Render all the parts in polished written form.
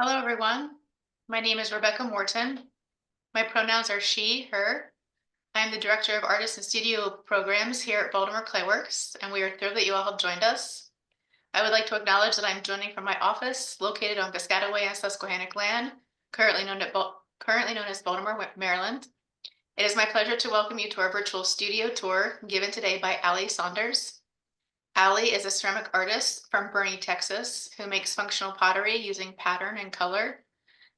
Hello, everyone. My name is Rebecca Morton. My pronouns are she, her. I am the Director of Artist and Studio Programs here at Baltimore Clayworks, and we are thrilled that you all have joined us. I would like to acknowledge that I'm joining from my office located on Piscataway and Susquehannock land, currently known as Baltimore, Maryland. It is my pleasure to welcome you to our virtual studio tour given today by Saunders. Allie is a ceramic artist from Bernie, Texas, who makes functional pottery using pattern and color.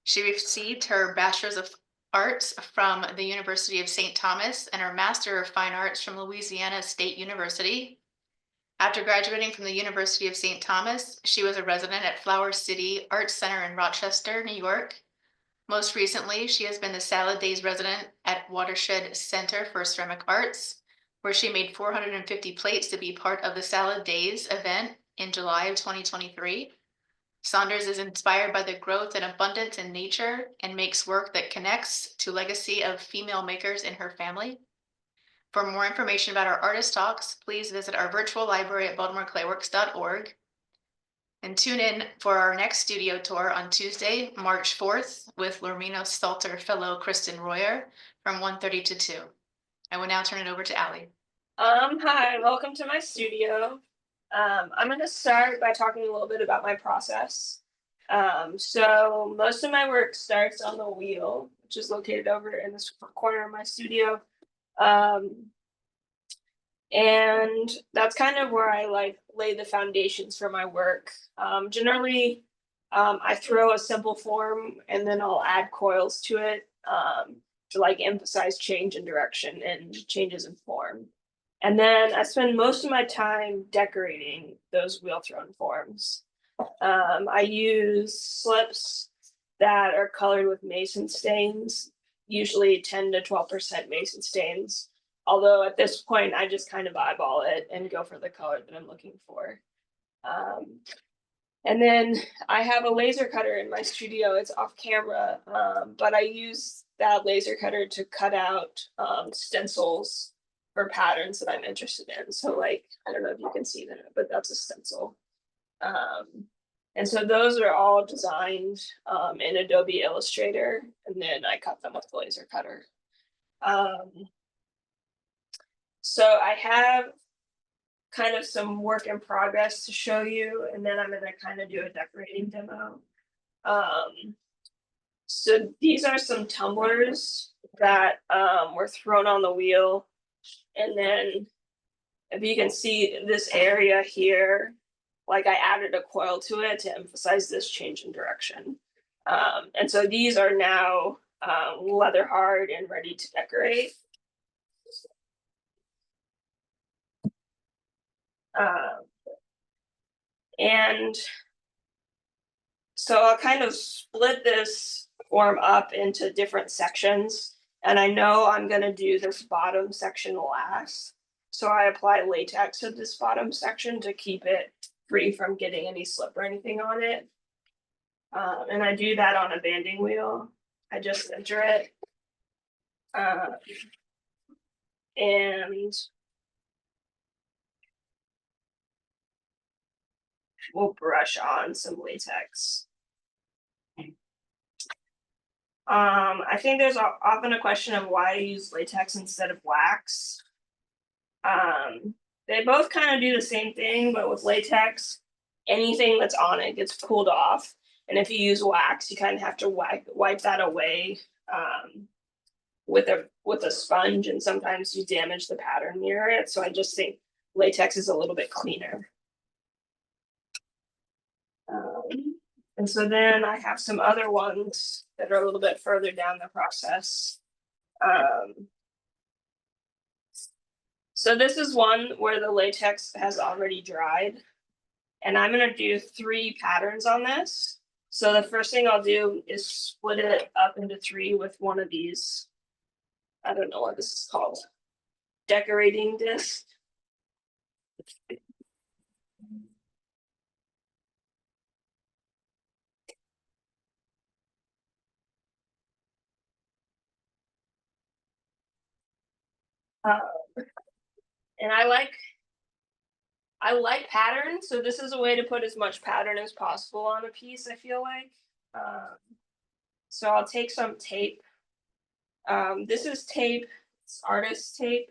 She received her Bachelor's of Arts from the University of St. Thomas and her Master of Fine Arts from Louisiana State University. After graduating from the University of St. Thomas, she was a resident at Flower City Arts Center in Rochester, New York. Most recently, she has been the Salad Days resident at Watershed Center for Ceramic Arts, where she made 450 plates to be part of the Salad Days event in July of 2023. Saunders is inspired by the growth and abundance in nature and makes work that connects to legacy of female makers in her family. For more information about our artist talks, please visit our virtual library at baltimoreclayworks.org and tune in for our next studio tour on Tuesday, March 4th with Lormino Stalter fellow Kristen Royer from 1:30 to 2. I will now turn it over to Allie. Hi, welcome to my studio. I'm going to start by talking a little bit about my process. So most of my work starts on the wheel, which is located over in this corner of my studio. Um, and that's kind of where I lay the foundations for my work. Generally, I throw a simple form and then I'll add coils to it to emphasize change in direction and changes in form. And then I spend most of my time decorating those wheel thrown forms. I use slips that are colored with mason stains, usually 10 to 12% mason stains. Although at this point, I just kind of eyeball it and go for the color that I'm looking for. Um, and then I have a laser cutter in my studio. It's off camera, but I use that laser cutter to cut out stencils for patterns that I'm interested in. So I don't know if you can see that, but that's a stencil. And so those are all designed in Adobe Illustrator, and then I cut them with the laser cutter. So I have kind of some work in progress to show you, and then I'm going to kind of do a decorating demo. So these are some tumblers that were thrown on the wheel, and then if you can see this area here, I added a coil to it to emphasize this change in direction. And so these are now leather hard and ready to decorate. And so I'll kind of split this form up into different sections. And I know I'm going to do this bottom section last. So I apply latex to this bottom section to keep it free from getting any slip or anything on it. And I do that on a banding wheel. I just center it. And we'll brush on some latex. I think there's often a question of why I use latex instead of wax. They both kind of do the same thing, but with latex, anything that's on it gets pulled off. And if you use wax, you kind of have to wipe that away with a sponge, and sometimes you damage the pattern near it. So I just think latex is a little bit cleaner. And so then I have some other ones that are a little bit further down the process. So this is one where the latex has already dried. And I'm going to do 3 patterns on this. So the first thing I'll do is split it up into 3 with one of these. I don't know what this is called. Decorating disc. And I like pattern, so this is a way to put as much pattern as possible on a piece, I feel like. So I'll take some tape. This is tape, it's artist tape.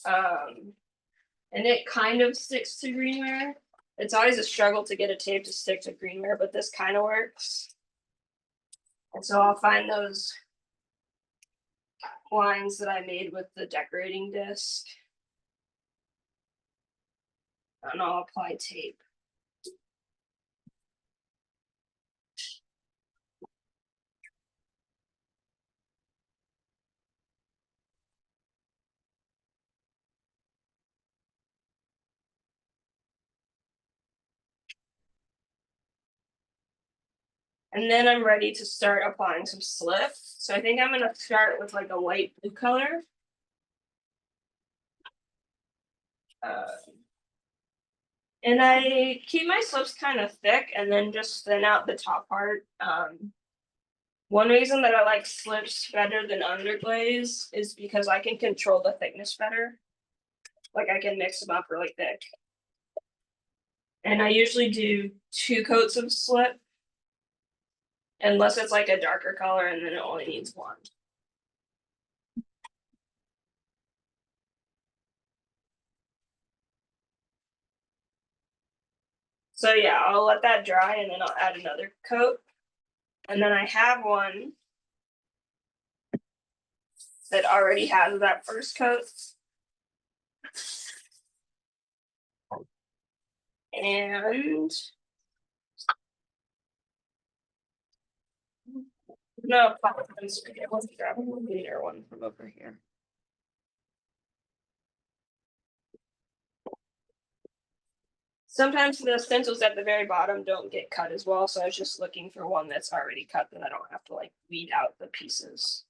And it kind of sticks to greenware. It's always a struggle to get a tape to stick to greenware, but this kind of works. And so I'll find those lines that I made with the decorating disc. And I'll apply tape. And then I'm ready to start applying some slip. So I think I'm gonna start with like a light blue color. And I keep my slips kind of thick and then just thin out the top part. One reason that I like slips better than underglaze is because I can control the thickness better. Like I can mix them up really thick. And I usually do 2 coats of slip. Unless it's like a darker color and then it only needs 1. So yeah, I'll let that dry and then I'll add another coat. And then I have one that already has that first coat. And no, let's grab a cleaner one from over here. Sometimes the stencils at the very bottom don't get cut as well, so I was just looking for one that's already cut that I don't have to like weed out the pieces.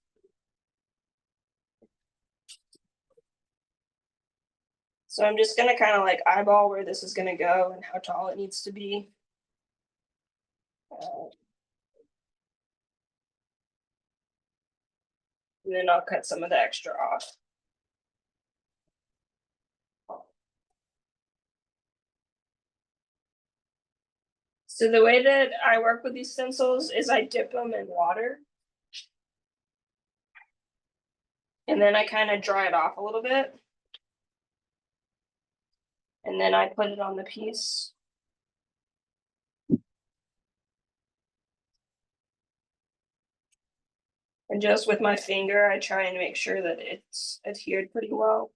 So I'm just gonna kind of like eyeball where this is gonna go and how tall it needs to be. And then I'll cut some of the extra off. So the way that I work with these stencils is I dip them in water. And then I kind of dry it off a little bit. And then I put it on the piece. And just with my finger, I try and make sure that it's adhered pretty well.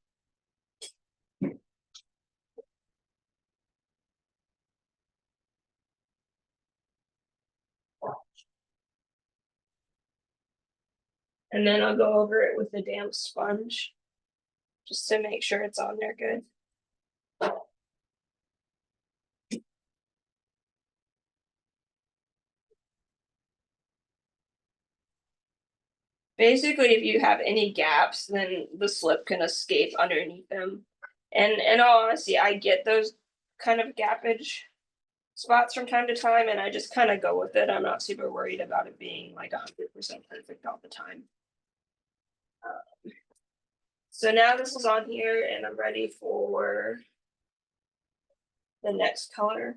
And then I'll go over it with a damp sponge just to make sure it's on there good. Basically, if you have any gaps, then the slip can escape underneath them. And in all honesty, I get those kind of gappage spots from time to time, and I just kind of go with it. I'm not super worried about it being like 100% perfect all the time. So now this is on here, and I'm ready for the next color,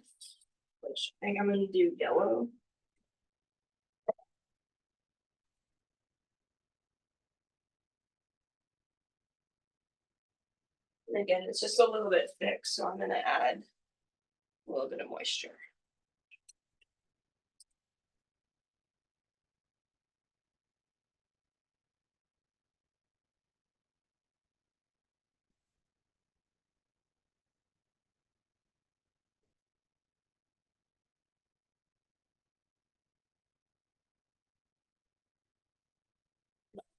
which I think I'm going to do yellow. And again, it's just a little bit thick, so I'm going to add a little bit of moisture.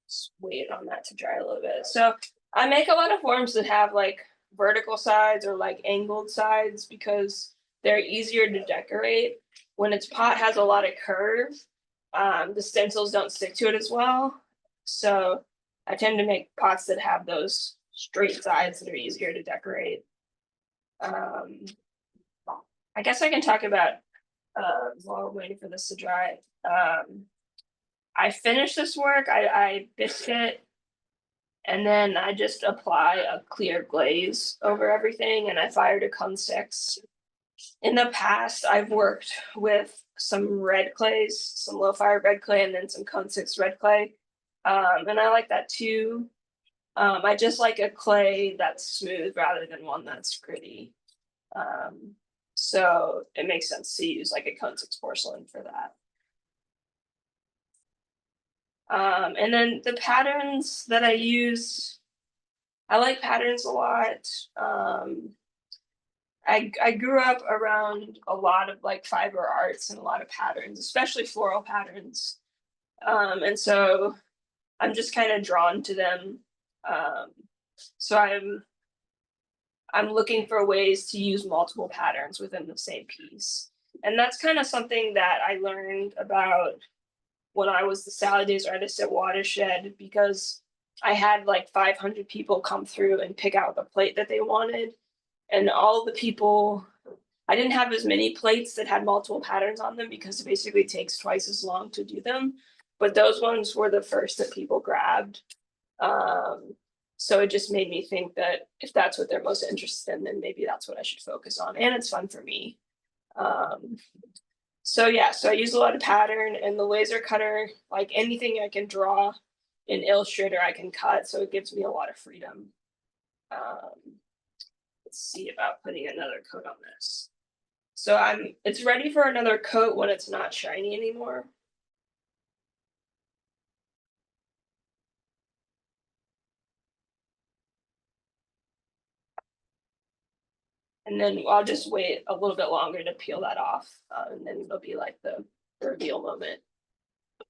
Just wait on that to dry a little bit. So I make a lot of forms that have like vertical sides or like angled sides because they're easier to decorate. When its pot has a lot of curve, the stencils don't stick to it as well. So I tend to make pots that have those straight sides that are easier to decorate. I guess I can talk about while we're waiting for this to dry. I finished this work, I biscuit, and then I just apply a clear glaze over everything, and I fired a Cone 6. In the past, I've worked with some red clays, some low fire red clay, and then some cone six red clay. And I like that too. I just like a clay that's smooth rather than one that's gritty. Um, so it makes sense to use like a cone six porcelain for that. And then the patterns that I use, I like patterns a lot. Um, I grew up around a lot of like fiber arts and a lot of patterns, especially floral patterns. And so I'm just kind of drawn to them. Um, so I'm looking for ways to use multiple patterns within the same piece. And that's kind of something that I learned about when I was the Salad Days artist at Watershed, because I had like 500 people come through and pick out the plate that they wanted. And all the people, I didn't have as many plates that had multiple patterns on them because it basically takes twice as long to do them. But those ones were the first that people grabbed. Um, so it just made me think that if that's what they're most interested in, then maybe that's what I should focus on. And it's fun for me. Um, so yeah, so I use a lot of pattern and the laser cutter, like anything I can draw in Illustrator, I can cut. So it gives me a lot of freedom. Um, let's see about putting another coat on this. So it's ready for another coat when it's not shiny anymore. And then I'll just wait a little bit longer to peel that off. And then it'll be like the reveal moment.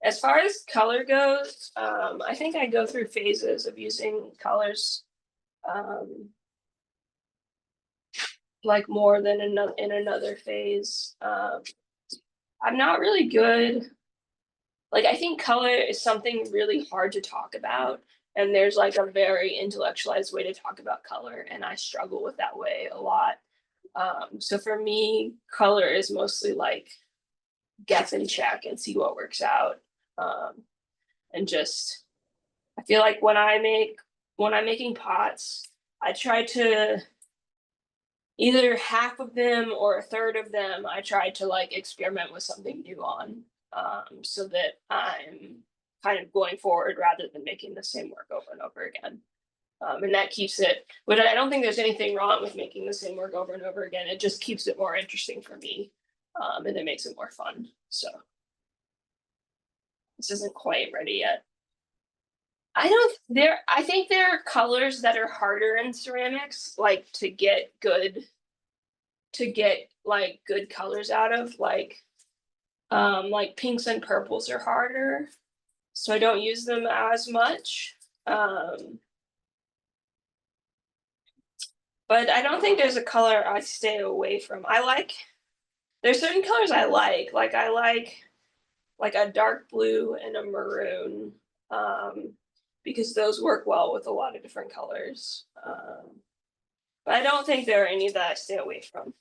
As far as color goes, I think I go through phases of using colors, um, like more than in another phase. I'm not really good. Like I think color is something really hard to talk about, and there's like a very intellectualized way to talk about color, and I struggle with that way a lot. So for me, color is mostly like guess and check and see what works out. Um, and just I feel like when I'm making pots, I try to either half of them or a third of them, I try to like experiment with something new on, so that I'm kind of going forward rather than making the same work over and over again. And that keeps it, but I don't think there's anything wrong with making the same work over and over again. It just keeps it more interesting for me, and it makes it more fun. So this isn't quite ready yet. I think there are colors that are harder in ceramics, like to get like good colors out of, like pinks and purples are harder, so I don't use them as much. Um, but I don't think there's a color I stay away from. There's certain colors I like a dark blue and a maroon, um, because those work well with a lot of different colors. But I don't think there are any that I stay away from,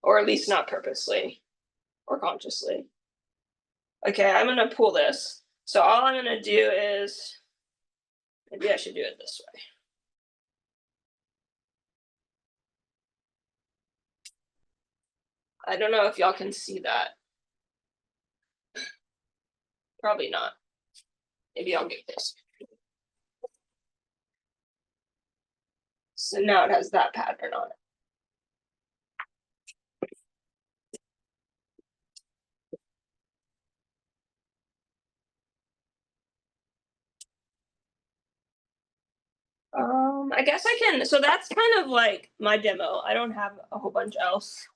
or at least not purposely or consciously. Okay, I'm gonna pull this. So all I'm gonna do is, maybe I should do it this way. I don't know if y'all can see that. Probably not. Maybe I'll get this. So now it has that pattern on it. I guess I can. So that's kind of like my demo. I don't have a whole bunch else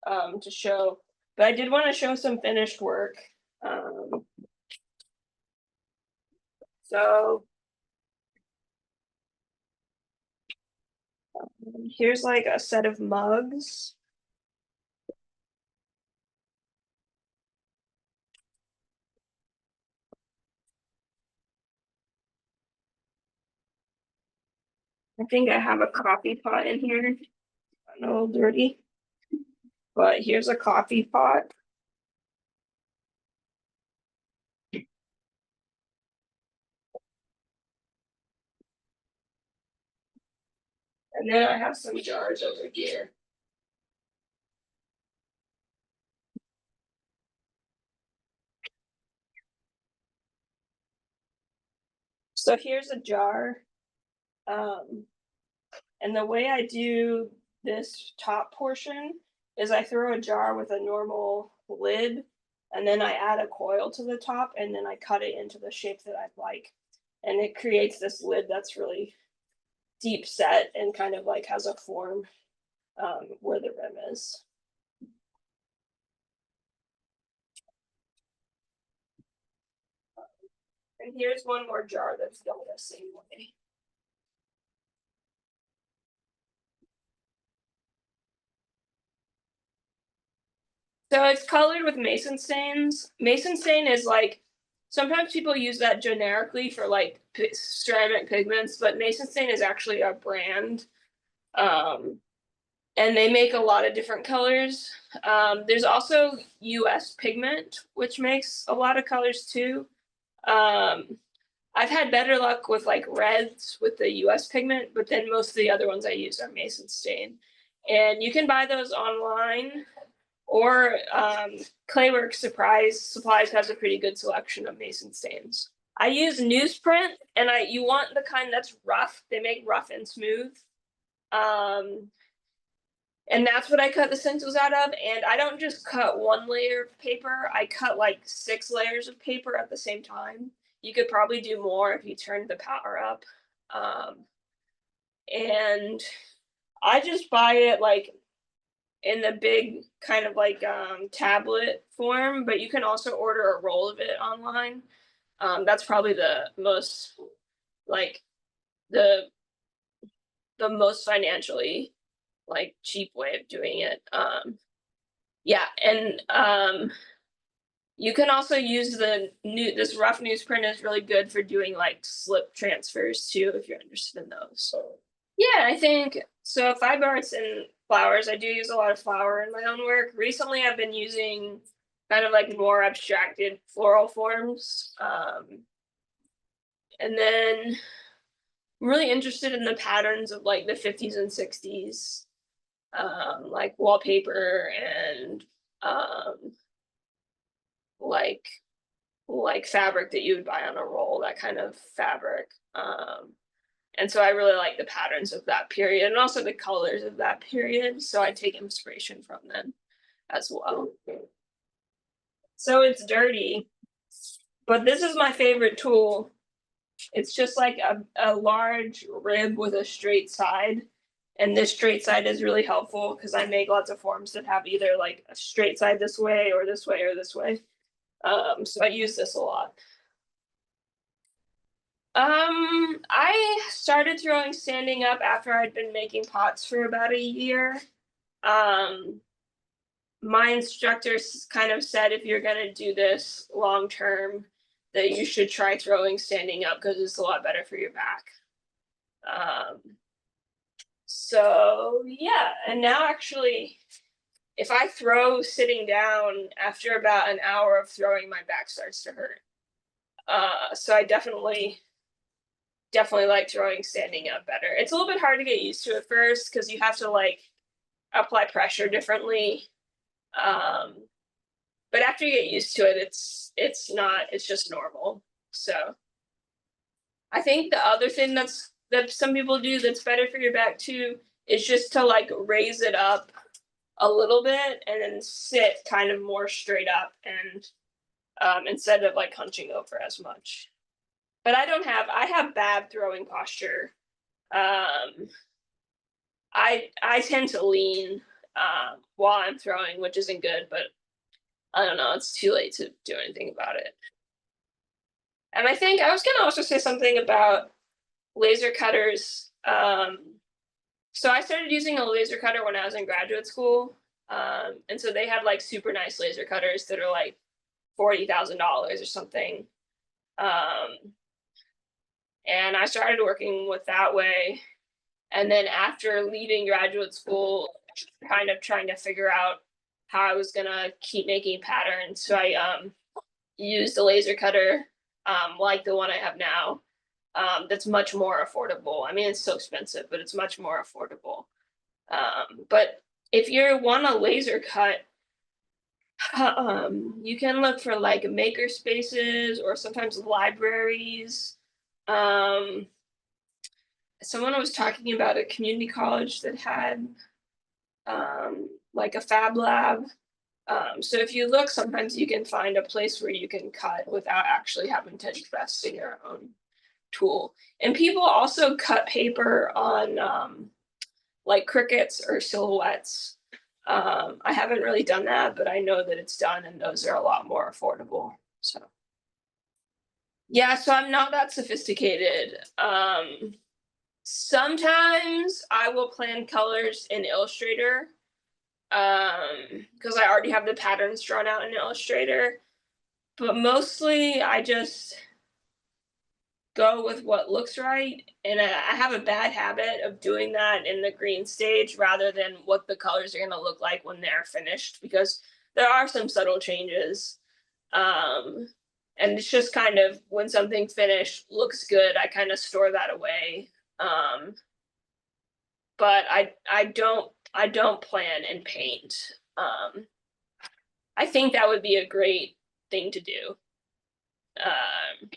to show, but I did want to show some finished work. Um, so here's like a set of mugs. I think I have a coffee pot in here. A little dirty, but here's a coffee pot. And then I have some jars over here. So here's a jar. And the way I do this top portion is I throw a jar with a normal lid, and then I add a coil to the top, and then I cut it into the shape that I'd like. And it creates this lid that's really deep set and kind of like has a form where the rim is. And here's one more jar that's done the same way. So it's colored with mason stains. Mason stain is like, sometimes people use that generically for like ceramic pigments, but mason stain is actually a brand. And they make a lot of different colors. There's also US pigment, which makes a lot of colors too. I've had better luck with like reds with the US pigment, but then most of the other ones I use are mason stain. And you can buy those online, or Clayworks Supplies has a pretty good selection of mason stains. I use newsprint, and you want the kind that's rough. They make rough and smooth. And that's what I cut the stencils out of. And I don't just cut one layer of paper. I cut like 6 layers of paper at the same time. You could probably do more if you turned the power up. And I just buy it like in the big kind of like tablet form, but you can also order a roll of it online. That's probably the most like the most financially like cheap way of doing it. Yeah, and you can also use this rough newsprint is really good for doing like slip transfers too, if you're interested in those. So yeah, I think so. Fiber arts and flowers. I do use a lot of flower in my own work. Recently, I've been using kind of like more abstracted floral forms. And then I'm really interested in the patterns of like the 50s and 60s, like wallpaper and like fabric that you would buy on a roll, that kind of fabric. And so I really like the patterns of that period and also the colors of that period. So I take inspiration from them as well. So it's dirty, but this is my favorite tool. It's just like a large rib with a straight side. And this straight side is really helpful because I make lots of forms that have either like a straight side this way or this way or this way. So I use this a lot. I started throwing standing up after I'd been making pots for about a year. My instructor kind of said if you're gonna do this long term, that you should try throwing standing up because it's a lot better for your back. So yeah, and now actually, if I throw sitting down after about an hour of throwing, my back starts to hurt. So I definitely like throwing standing up better. It's a little bit hard to get used to at first because you have to like apply pressure differently. But after you get used to it, it's just normal. So I think the other thing that some people do that's better for your back too is just to like raise it up a little bit and then sit kind of more straight up and instead of like hunching over as much. But I have bad throwing posture. I tend to lean while I'm throwing, which isn't good, but I don't know, it's too late to do anything about it. And I think I was gonna also say something about laser cutters. So I started using a laser cutter when I was in graduate school. And so they had like super nice laser cutters that are like $40,000 or something. And I started working with that way. And then after leaving graduate school, kind of trying to figure out how I was gonna keep making patterns. So I used a laser cutter like the one I have now. That's much more affordable. I mean, it's so expensive, but it's much more affordable. But if you want a laser cut, you can look for like maker spaces or sometimes libraries. Someone was talking about a community college that had like a fab lab. So if you look, sometimes you can find a place where you can cut without actually having to invest in your own tool. And people also cut paper on like crickets or silhouettes. I haven't really done that, but I know that it's done, and those are a lot more affordable. So yeah, so I'm not that sophisticated. Sometimes I will plan colors in Illustrator, because I already have the patterns drawn out in Illustrator. But mostly I just go with what looks right. And I have a bad habit of doing that in the green stage rather than what the colors are going to look like when they're finished, because there are some subtle changes. Um, and it's just kind of when something finished looks good, I kind of store that away. But I don't plan and paint. I think that would be a great thing to do. Um,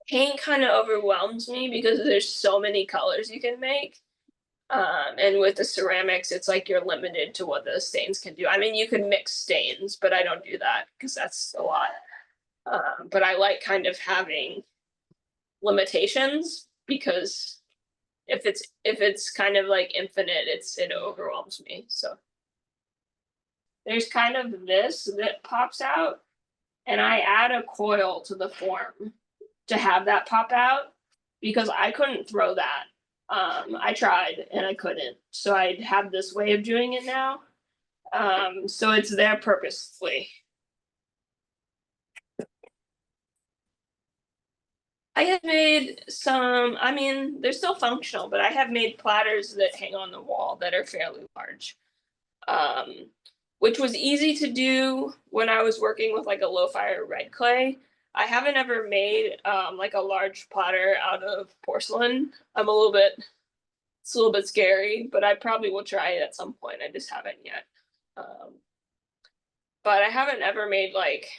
Paint kind of overwhelms me because there's so many colors you can make. And with the ceramics, it's like you're limited to what those stains can do. I mean, you can mix stains, but I don't do that because that's a lot. But I like kind of having limitations, because if it's kind of like infinite, it overwhelms me. So there's kind of this that pops out, and I add a coil to the form to have that pop out, because I couldn't throw that. I tried and I couldn't. So I have this way of doing it now. So it's there purposefully. I have made some, I mean, they're still functional, but I have made platters that hang on the wall that are fairly large. Which was easy to do when I was working with like a low fire red clay. I haven't ever made like a large platter out of porcelain. It's a little bit scary, but I probably will try it at some point. I just haven't yet. But I haven't ever made like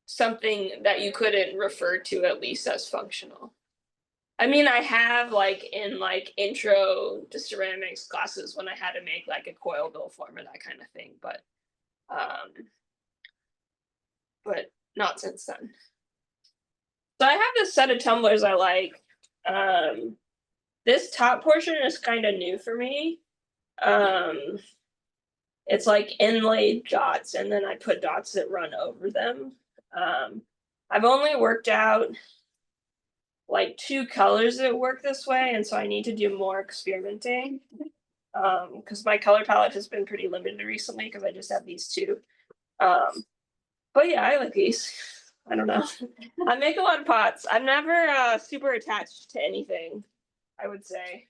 something that you couldn't refer to at least as functional. I mean, I have like in like intro to ceramics classes when I had to make like a coil bill form and that kind of thing, but not since then. So I have this set of tumblers I like. This top portion is kind of new for me. It's like inlaid dots, and then I put dots that run over them. I've only worked out like 2 colors that work this way, and so I need to do more experimenting. Because my color palette has been pretty limited recently because I just have these two. But yeah, I like these. I don't know. I make a lot of pots. I'm never super attached to anything, I would say.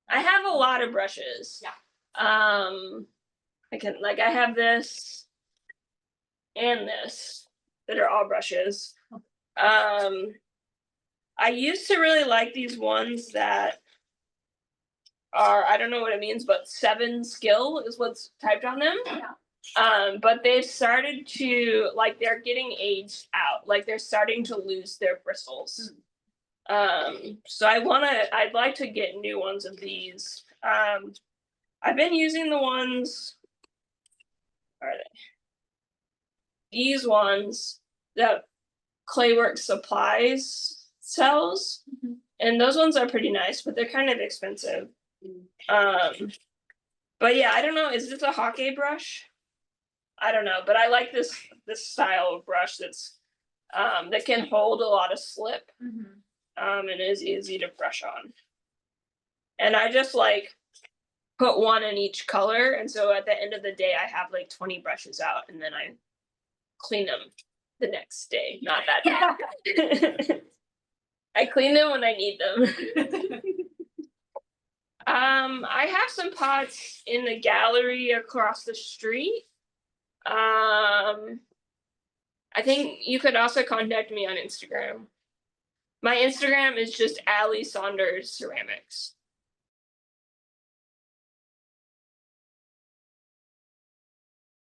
I have a lot of brushes. Yeah. I have this and this that are all brushes. I used to really like these ones that are, I don't know what it means, but 7 skill is what's typed on them. Yeah. But they've started to, like, they're getting aged out. Like, they're starting to lose their bristles. So I'd like to get new ones of these. I've been using the ones, are they? These ones that Clayworks Supplies sells. Mhm. And those ones are pretty nice, but they're kind of expensive. But yeah, I don't know. Is this a Hake brush? I don't know, but I like this style of brush that's that can hold a lot of slip. Mhm. And is easy to brush on. And I just like put one in each color, and so at the end of the day I have like 20 brushes out, and then I clean them the next day. Not that day. I clean them when I need them. I have some pots in the gallery across the street. I think you could also contact me on Instagram. My Instagram is just Saunders Ceramics.